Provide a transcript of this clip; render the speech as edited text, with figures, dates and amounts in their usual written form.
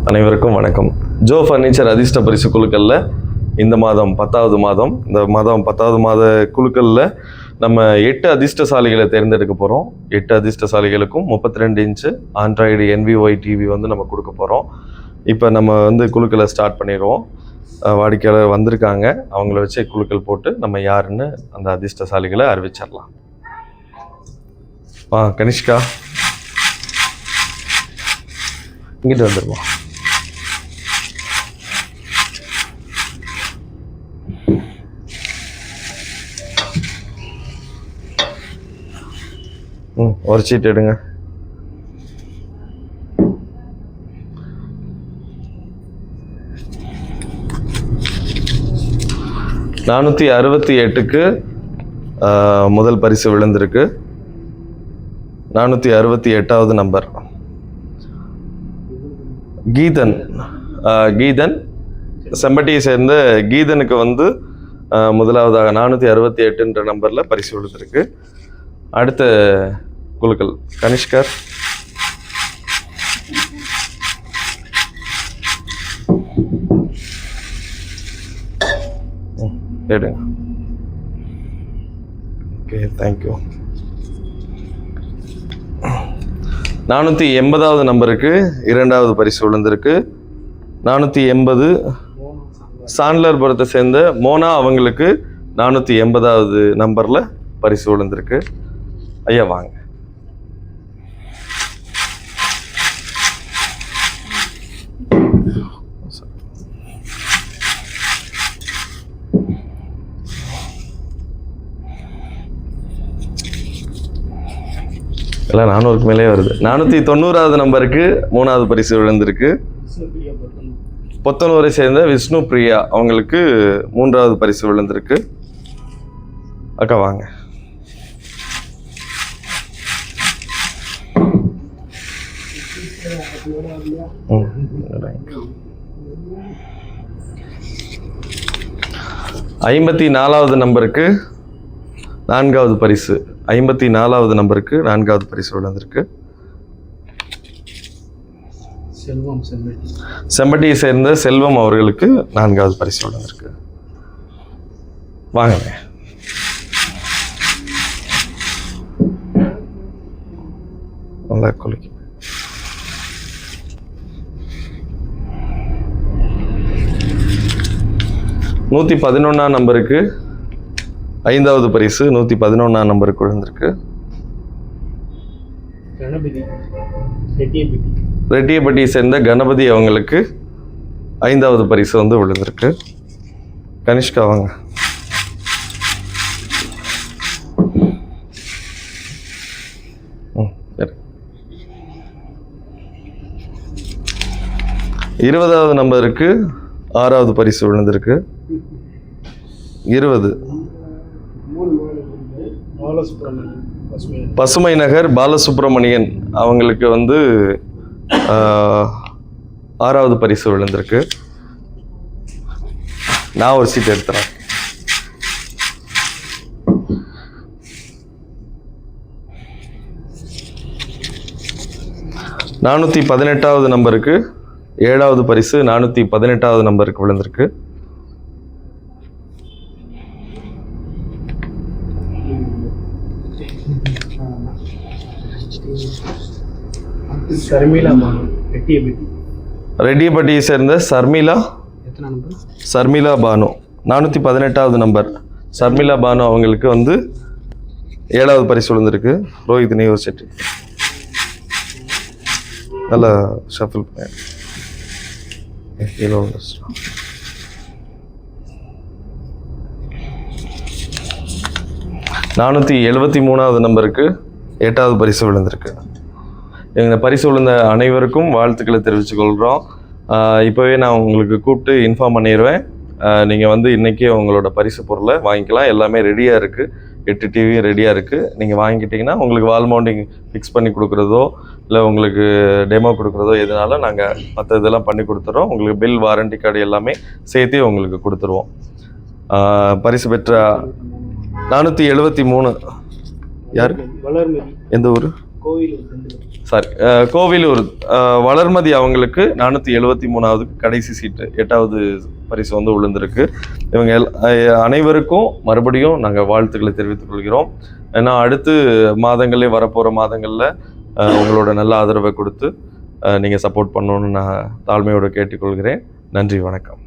அனைவருக்கும் வணக்கம். Joe furniture அதிர்ஷ்ட பரிசு குழுக்களில் இந்த மாதம் 10வது மாதம், இந்த மாதம் 10வது மாத குழுக்களில் நம்ம 8 அதிர்ஷ்டசாலிகளை தேர்ந்தெடுக்க போகிறோம். 8 அதிர்ஷ்டசாலிகளுக்கும் 32 இன்ச்சு ஆண்ட்ராய்டு NVY டிவி வந்து நம்ம கொடுக்க போகிறோம். இப்போ நம்ம குழுக்களை ஸ்டார்ட் பண்ணிடுவோம். வாடிக்கையாளர் வந்திருக்காங்க, அவங்கள வச்சு குழுக்கள் போட்டு நம்ம யாருன்னு அந்த அதிர்ஷ்டசாலிகளை அறிவிச்சிடலாம். கனிஷ்கா இங்கிட்டு வந்துடுவோம். ஒரு சீட் எடுங்க. $468க்கு முதல் பரிசு விழுந்திருக்கு. 468வது நம்பர் கீதன் செம்பட்டியை சேர்ந்த கீதனுக்கு முதலாவதாக 468 நம்பரில் பரிசு விழுந்திருக்கு. அடுத்த குழுக்கள் கனிஷ்கர், எடுங்க. Okay, thank you. 480வது நம்பருக்கு 2வது பரிசு விழுந்திருக்கு. 480 சாண்ட்லர்புரத்தை சேர்ந்த மோனா, அவங்களுக்கு 480வது நம்பரில் பரிசு விழுந்திருக்கு. ஐயா வாங்க. எல்லாம் 400க்கு மேலே வருது. 490வது நம்பருக்கு 3வது பரிசு விழுந்திருக்கு. பொத்தனூரை சேர்ந்த விஷ்ணு பிரியா, அவங்களுக்கு 3வது பரிசு விழுந்திருக்கு. அக்கா வாங்க. ஐம்பத்தி 4வது நம்பருக்கு 4வது பரிசு 54வது நம்பருக்கு 4வது பரிசு விழுந்திருக்கு. செம்பட்டியை சேர்ந்த செல்வம், அவர்களுக்கு 4வது பரிசு விழுந்திருக்கு. வாங்க. நல்லா குளிக்க. $111 நம்பருக்கு 5வது பரிசு 111 நம்பருக்கு விழுந்திருக்கு. ரெட்டியப்பட்டியை சேர்ந்த கணபதி, அவங்களுக்கு 5வது பரிசு விழுந்திருக்கு. கனிஷ்கா வாங்க. சரி. 20வது நம்பருக்கு 6வது பரிசு விழுந்திருக்கு. 20 பசுமை நகர் பாலசுப்ரமணியன், அவங்களுக்கு 6வது பரிசு விழுந்திருக்கு. நான் ஒரு சீட் எடுத்துறேன். $418வது நம்பருக்கு 7வது பரிசு 418வது நம்பருக்கு விழுந்திருக்கு. ரெட்டியப்பட்டியை சேர்ந்த சர்மிளா பானு 418வது நம்பர் சர்மிளா பானு, அவங்களுக்கு 7வது பரிசு விழுந்திருக்கு. ரோஹித் யூனிவர்சிட்டி நல்லா ஷஃபிள் பண்ண. 473வது நம்பருக்கு 8வது பரிசு விழுந்திருக்கு. எங்கள் பரிசு விழுந்த அனைவருக்கும் வாழ்த்துக்களை தெரிவித்துக் கொள்கிறோம். இப்போவே நான் உங்களுக்கு கூப்பிட்டு இன்ஃபார்ம் பண்ணிடுவேன். நீங்கள் இன்றைக்கே உங்களோட பரிசு பொருளை வாங்கிக்கலாம். எல்லாமே ரெடியாக இருக்குது. 8 டிவியும் ரெடியாக இருக்குது. நீங்கள் வாங்கிக்கிட்டிங்கன்னா உங்களுக்கு வால் மவுண்டிங் ஃபிக்ஸ் பண்ணி கொடுக்குறதோ, இல்லை உங்களுக்கு டெமோ கொடுக்குறதோ எதுனாலும் நாங்கள் மற்ற இதெல்லாம் பண்ணி கொடுத்துறோம். உங்களுக்கு பில், வாரண்டி கார்டு எல்லாமே சேர்த்தே உங்களுக்கு கொடுத்துருவோம். பரிசு பெற்ற 473 யார்? எந்த ஊர்? சாரி, கோவிலூர் வளர்மதி அவங்களுக்கு 473வது கடைசி சீட்டு 8வது பரிசு வந்து விழுந்திருக்கு. இவங்க அனைவருக்கும் மறுபடியும் நாங்கள் வாழ்த்துக்களை தெரிவித்துக் கொள்கிறோம். ஏன்னா அடுத்து மாதங்களே வரப்போகிற மாதங்களில் உங்களோட நல்ல ஆதரவை கொடுத்து நீங்கள் சப்போர்ட் பண்ணணுன்னு நான் தாழ்மையோடு கேட்டுக்கொள்கிறேன். நன்றி, வணக்கம்.